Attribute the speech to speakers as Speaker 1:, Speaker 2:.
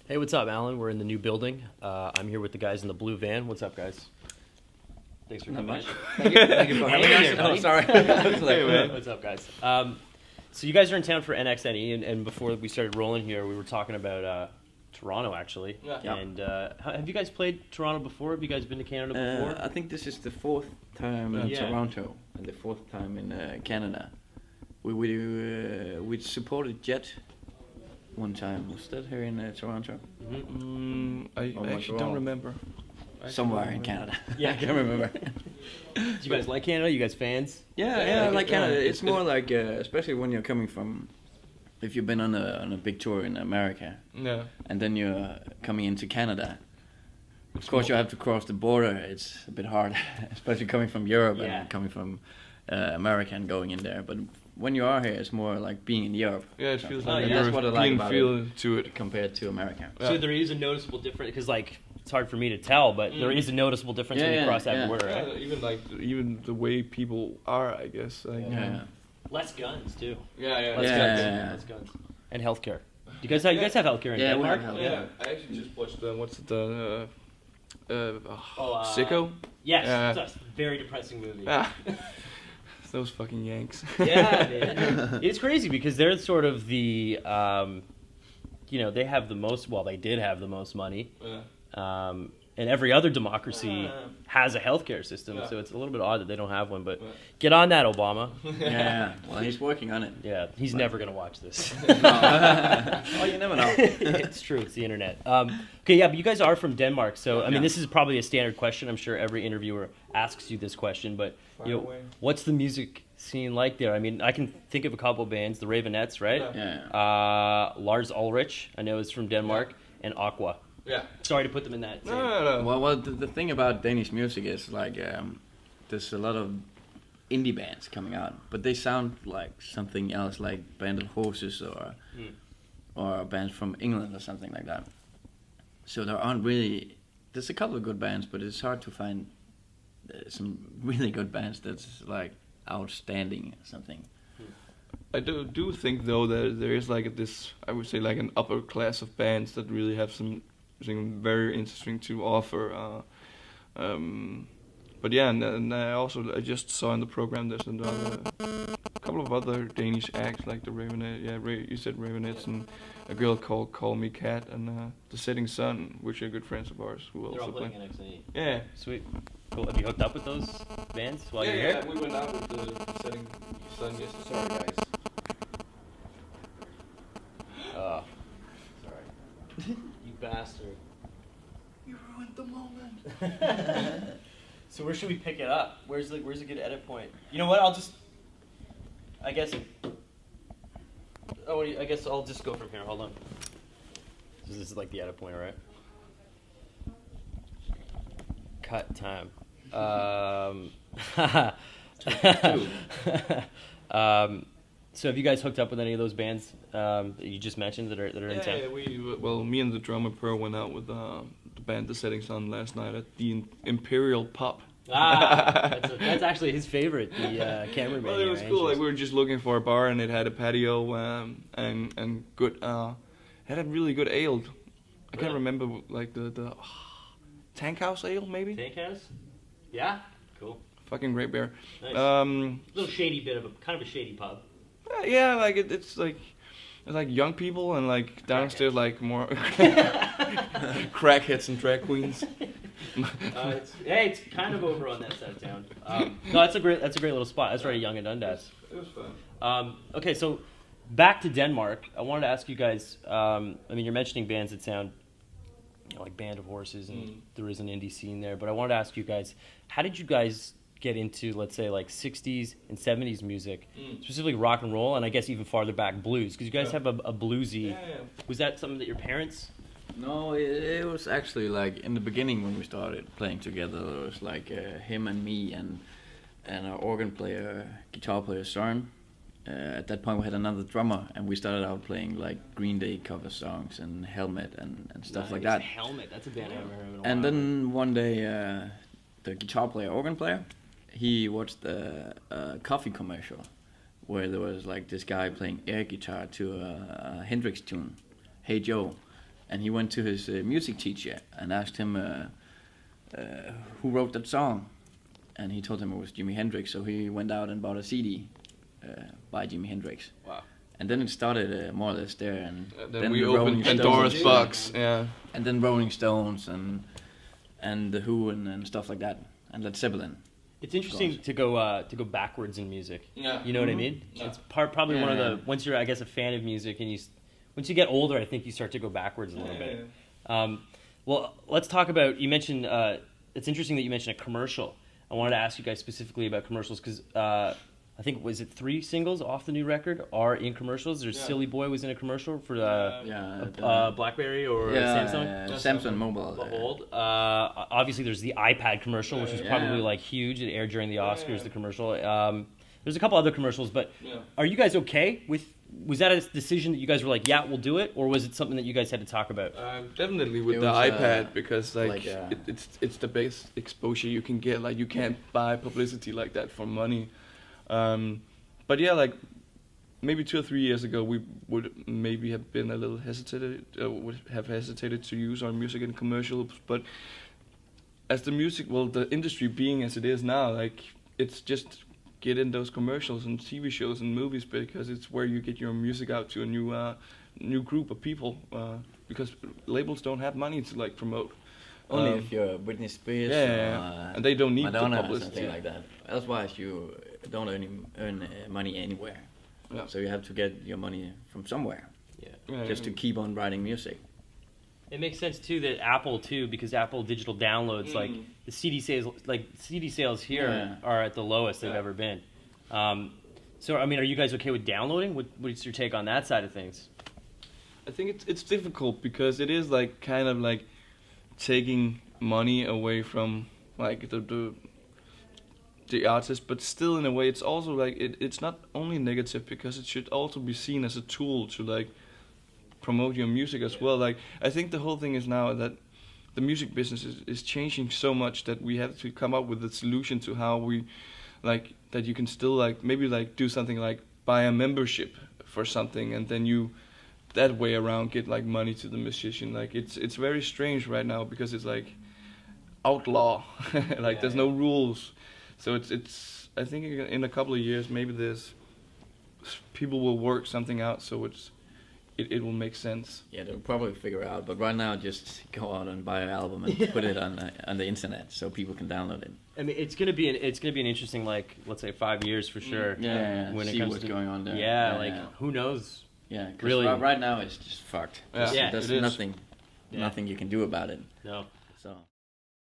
Speaker 1: Hey, what's up, Alan? We're in the new building. I'm here with the guys in the blue van. What's up, guys? Thanks for coming.
Speaker 2: Thank you for having us. Oh, sorry.
Speaker 1: Hey, man. What's up, guys? So you guys are in town for NXNE, and before we started rolling here, we were talking about Toronto, actually.
Speaker 2: Yeah.
Speaker 1: And have you guys played Toronto before? Have you guys been to Canada before?
Speaker 2: I think this is the fourth time in
Speaker 1: Yeah.
Speaker 2: Toronto and the fourth time in Canada. We supported Jet one time. Was that here in Toronto?
Speaker 3: I
Speaker 2: Oh,
Speaker 3: actually
Speaker 2: Montreal.
Speaker 3: don't remember.
Speaker 2: Somewhere in Canada.
Speaker 1: Yeah.
Speaker 2: I can't remember.
Speaker 1: Do you guys like Canada? You guys fans?
Speaker 2: Yeah, I like Canada.
Speaker 3: yeah.
Speaker 2: It's more like, especially when you're coming from, if you've been on a big tour in America,
Speaker 3: Yeah.
Speaker 2: and then you're coming into Canada. Of course, you have to cross the border. It's a bit hard, especially coming from Europe
Speaker 1: Yeah.
Speaker 2: and coming from America and going in there. But when you are here, it's more like being in Europe.
Speaker 3: Yeah, it feels
Speaker 1: Oh,
Speaker 3: like
Speaker 1: yeah.
Speaker 3: a
Speaker 2: That's what I like
Speaker 3: European
Speaker 2: about
Speaker 3: feel to it.
Speaker 2: compared to America.
Speaker 3: Yeah.
Speaker 1: So there is a noticeable difference, because like it's hard for me to tell, but there is a noticeable difference when you cross that border, right?
Speaker 3: Even the way people are, I guess. Like,
Speaker 2: Yeah.
Speaker 1: Less guns too.
Speaker 3: Yeah.
Speaker 1: Less
Speaker 2: Yeah,
Speaker 1: guns.
Speaker 2: yeah, yeah.
Speaker 1: Less guns. And healthcare. You guys have healthcare in
Speaker 2: Yeah, we
Speaker 1: Denmark?
Speaker 2: have healthcare.
Speaker 3: Yeah, I actually just watched what's it,
Speaker 1: Oh,
Speaker 3: Sicko?
Speaker 1: Yes,
Speaker 3: Yeah.
Speaker 1: it's a very depressing movie.
Speaker 3: Ah. Those fucking Yanks.
Speaker 1: Yeah, man. It's crazy because they're sort of the, they have the most. Well, they did have the most money, and every other democracy has a healthcare system. So it's a little bit odd that they don't have one. But get on that, Obama.
Speaker 2: Yeah, well, he's working on it.
Speaker 1: Yeah, he's never gonna watch this.
Speaker 2: Oh, you never know.
Speaker 1: It's true. It's the internet. Okay, yeah, but you guys are from Denmark, so I mean,
Speaker 2: Yeah.
Speaker 1: this is probably a standard question. I'm sure every interviewer asks you this question, but what's the music scene like there? I mean, I can think of a couple bands, the Ravenettes, right?
Speaker 2: Yeah.
Speaker 1: Lars Ulrich, I know is from Denmark, and Aqua.
Speaker 3: Yeah.
Speaker 1: Sorry to put them in that. Same.
Speaker 3: No.
Speaker 2: Well, the thing about Danish music is like there's a lot of indie bands coming out, but they sound like something else, like Band of Horses or bands from England or something like that. So there aren't really. There's a couple of good bands, but it's hard to find some really good bands that's like outstanding or something.
Speaker 3: I do think though that there is like I would say like an upper class of bands that really have something very interesting to offer. But yeah, and I just saw in the program there's a couple of other Danish acts like the Ravenet. Yeah, you said Ravenettes, and a girl called Call Me Cat, and the Setting Sun, which are good friends of ours who
Speaker 1: They're all
Speaker 3: also
Speaker 1: playing
Speaker 3: play.
Speaker 1: NXT.
Speaker 3: Yeah.
Speaker 1: Sweet. Cool. Have you hooked up with those bands while you're here?
Speaker 3: we went out with the Setting Sun yesterday. Sorry, guys.
Speaker 1: Oh, sorry. You bastard.
Speaker 2: You ruined the moment.
Speaker 1: So where should we pick it up? Where's a good edit point? You know what? I guess I'll just go from here. Hold on. This is like the edit point, right? Cut time. So have you guys hooked up with any of those bands that you just mentioned that are in town?
Speaker 3: Yeah, me and the drummer Pearl went out with the band The Setting Sun last night at the Imperial Pub.
Speaker 1: That's actually his favorite, the cameraman.
Speaker 3: Well, it was cool. Like we were just looking for a bar, and it had a patio and good. Had a really good ale. I can't remember like the Tank House ale maybe.
Speaker 1: Tank House? Yeah. Cool.
Speaker 3: Fucking great beer.
Speaker 1: Nice. Little shady bit of kind of a shady pub.
Speaker 3: Yeah, like it's like young people and like downstairs like more crackheads and drag queens.
Speaker 1: It's kind of over on that side of town. No, that's a great little spot. That's right, Young and Dundas.
Speaker 3: It was fun.
Speaker 1: Okay, so back to Denmark. I wanted to ask you guys. I mean, you're mentioning bands that sound, like Band of Horses, and there is an indie scene there. But I wanted to ask you guys, how did you guys get into, let's say, like 60s and 70s music, specifically rock and roll, and I guess even farther back blues? Because you guys have a bluesy.
Speaker 3: Yeah.
Speaker 1: Was that something that your parents?
Speaker 2: No, it was actually like in the beginning when we started playing together. It was like him and me and our organ player, guitar player Søren. At that point, we had another drummer, and we started out playing like Green Day cover songs and Helmet and stuff like that.
Speaker 1: Helmet. That's a band I haven't heard of in a while.
Speaker 2: And then one day, the guitar player, organ player, he watched a coffee commercial where there was like this guy playing air guitar to a Hendrix tune, Hey Joe. and he went to his music teacher and asked him who wrote that song, and he told him it was Jimi Hendrix. So he went out and bought a CD by Jimi Hendrix.
Speaker 1: Wow.
Speaker 2: And then it started more or less there, and
Speaker 3: then we
Speaker 2: the
Speaker 3: opened
Speaker 2: Rolling
Speaker 3: Pandora's
Speaker 2: Stones,
Speaker 3: box. Yeah.
Speaker 2: and then Rolling Stones and the Who and stuff like that, and Led Zeppelin.
Speaker 1: It's interesting to go backwards in music.
Speaker 3: Yeah.
Speaker 1: You know what I mean?
Speaker 3: Yeah.
Speaker 1: It's probably one of
Speaker 2: Yeah.
Speaker 1: the once you're, I guess, a fan of music, and once you get older, I think you start to go backwards a little bit. Well, let's talk about. You mentioned. It's interesting that you mentioned a commercial. I wanted to ask you guys specifically about commercials because I think was it 3 singles off the new record are in commercials. There's Silly Boy was in a commercial for BlackBerry or Samsung.
Speaker 2: Samsung Mobile.
Speaker 1: Behold. Obviously, there's the iPad commercial, which was probably like huge. It aired during the Oscars. The commercial. There's a couple other commercials, but are you guys okay with? Was that a decision that you guys were like, yeah, we'll do it, or was it something that you guys had to talk about?
Speaker 3: Definitely with
Speaker 2: It
Speaker 3: the
Speaker 2: was,
Speaker 3: iPad because
Speaker 2: like,
Speaker 3: it's the best exposure you can get. Like you can't buy publicity like that for money. But yeah, like maybe 2 or 3 years ago, we would maybe have been a little hesitated to use our music in commercials. But as the industry being as it is now, like it's just get in those commercials and TV shows and movies because it's where you get your music out to a new group of people. Because labels don't have money to like promote.
Speaker 2: Only if you're Britney Spears
Speaker 3: and they don't need
Speaker 2: Madonna
Speaker 3: the
Speaker 2: or
Speaker 3: publicity
Speaker 2: something like that. Otherwise, you don't earn money anywhere.
Speaker 3: Yeah.
Speaker 2: So you have to get your money from somewhere, just to keep on writing music.
Speaker 1: It makes sense too that Apple too, because Apple digital downloads, like the CD sales here are at the lowest they've ever been. So I mean, are you guys okay with downloading? What's your take on that side of things?
Speaker 3: I think it's difficult because it is like kind of like taking money away from like the artist, but still in a way it's also like it's not only negative because it should also be seen as a tool to like promote your music as well. Like I think the whole thing is now that the music business is changing so much that we have to come up with a solution to how we like that you can still like maybe like do something like buy a membership for something and then you that way around get like money to the musician. Like it's very strange right now because it's like outlaw. Like there's no rules. So it's I think in a couple of years maybe people will work something out so it will make sense.
Speaker 2: Yeah, they'll probably figure it out. But right now, just go out and buy an album and put it on the internet so people can download it.
Speaker 1: I mean, it's gonna be an interesting, like, let's say 5 years for sure.
Speaker 2: When
Speaker 1: it
Speaker 2: see
Speaker 1: comes
Speaker 2: what's
Speaker 1: to
Speaker 2: going on there.
Speaker 1: Who knows?
Speaker 2: Yeah, 'cause
Speaker 1: really.
Speaker 2: Right now it's just fucked.
Speaker 3: Yeah,
Speaker 2: There's
Speaker 3: it is.
Speaker 2: nothing you can do about it.
Speaker 1: No.
Speaker 2: So.